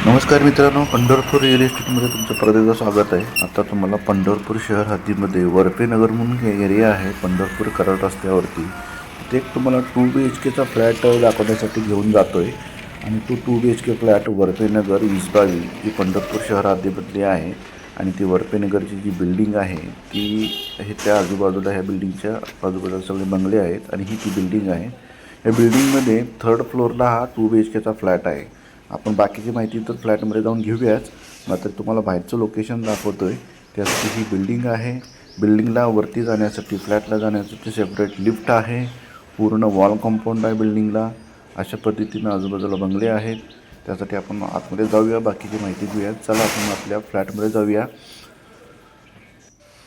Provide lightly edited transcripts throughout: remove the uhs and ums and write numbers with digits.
नमस्कार मित्रांनो, पंढरपूर रिअल इस्टेटमध्ये तुमचं परत एकदा स्वागत आहे. आता तुम्हाला पंढरपूर शहर हद्दीमध्ये वरपेनगर म्हणून एरिया आहे, पंढरपूर कराड रस्त्यावरती. तिथे एक तुम्हाला 2 BHKचा फ्लॅट दाखवण्यासाठी घेऊन जातो आहे. आणि तो 2 BHK फ्लॅट वरपेनगर 2022 जी पंढरपूर शहर हद्दीमधली आहे. आणि ती वरपेनगरची जी बिल्डिंग आहे ती हे त्या आजूबाजूला ह्या बिल्डिंगच्या आजूबाजूला सगळे बंगले आहेत आणि ही ती बिल्डिंग आहे. या बिल्डिंगमध्ये 3rd फ्लोअरला हा 2 BHKचा फ्लॅट आहे. आपण बाकीची माहिती तर फ्लॅटमध्ये जाऊन घेऊयाच, मात्र तुम्हाला बाहेरचं लोकेशन दाखवतो आहे. त्यासाठी ही बिल्डिंग आहे. बिल्डिंगला वरती जाण्यासाठी, फ्लॅटला जाण्यासाठी सेपरेट लिफ्ट आहे. पूर्ण वॉल कंपाऊंड आहे बिल्डिंगला. अशा पद्धतीनं आजूबाजूला बंगले आहेत. त्यासाठी आपण आतमध्ये जाऊया, बाकीची माहिती घेऊया. चला आपण आपल्या फ्लॅटमध्ये जाऊया.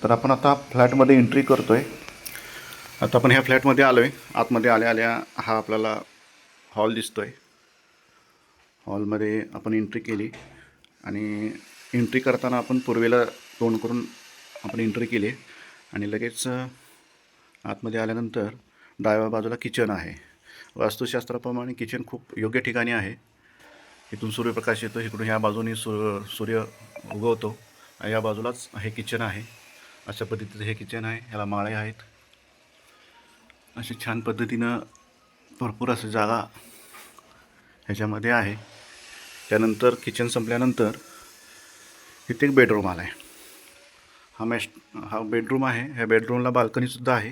तर आपण आता फ्लॅटमध्ये एंट्री करतो आहे. आता आपण ह्या फ्लॅटमध्ये आलो आहे. आतमध्ये आल्या आल्या हा आपल्याला हॉल दिसतो आहे. हॉलमध्ये आपण एंट्री केली आणि एंट्री करताना आपण पूर्वेला तोंड करून आपण एंट्री केली आणि लगेच आतमध्ये आल्यानंतर डाव्या बाजूला किचन आहे. वास्तुशास्त्राप्रमाणे किचन खूप योग्य ठिकाणी आहे. इथून सूर्यप्रकाश येतो, इकडून ह्या बाजूने सूर्य उगवतो. या बाजूलाच हे किचन आहे. अशा पद्धतीचं हे किचन आहे. ह्याला माळे आहेत. अशी छान पद्धतीनं भरपूर अशी जागा ह्याच्यामध्ये आहे. त्यानंतर किचन संपल्यानंतर इथे एक बेडरूम आला आहे. हा बेडरूम आहे. ह्या बेडरूमला बाल्कनीसुद्धा आहे.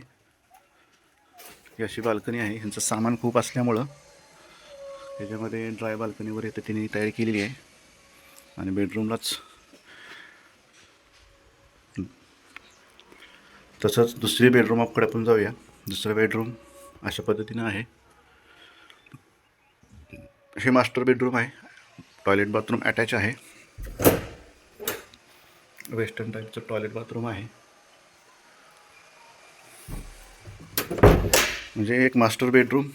ही अशी बाल्कनी आहे. ह्यांचं सामान खूप असल्यामुळं ह्याच्यामध्ये ड्राय बाल्कनीवर येते तिने तयारी केलेली आहे. आणि बेडरूमलाच तसंच दुसरी बेडरूमकडे आपण जाऊया. दुसरं बेडरूम अशा पद्धतीनं आहे. हे मास्टर बेडरूम आहे. टॉयलेट बाथरूम अटॅच आहे. वेस्टर्न टाईपचं टॉयलेट बाथरूम आहे. म्हणजे एक मास्टर बेडरूम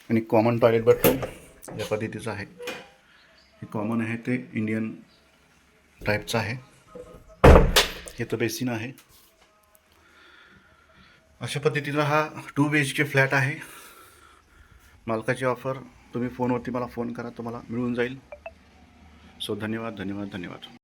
आणि कॉमन टॉयलेट बाथरूम या पद्धतीचं आहे. हे कॉमन आहे ते इंडियन टाईपचं आहे. हे तर बेसिन आहे. अशा पद्धतीचा हा 2 BHK फ्लॅट आहे. मालकाची ऑफर तुम्ही फोनवरती मला फोन करा, तुम्हाला मिळून जाईल. सो धन्यवाद.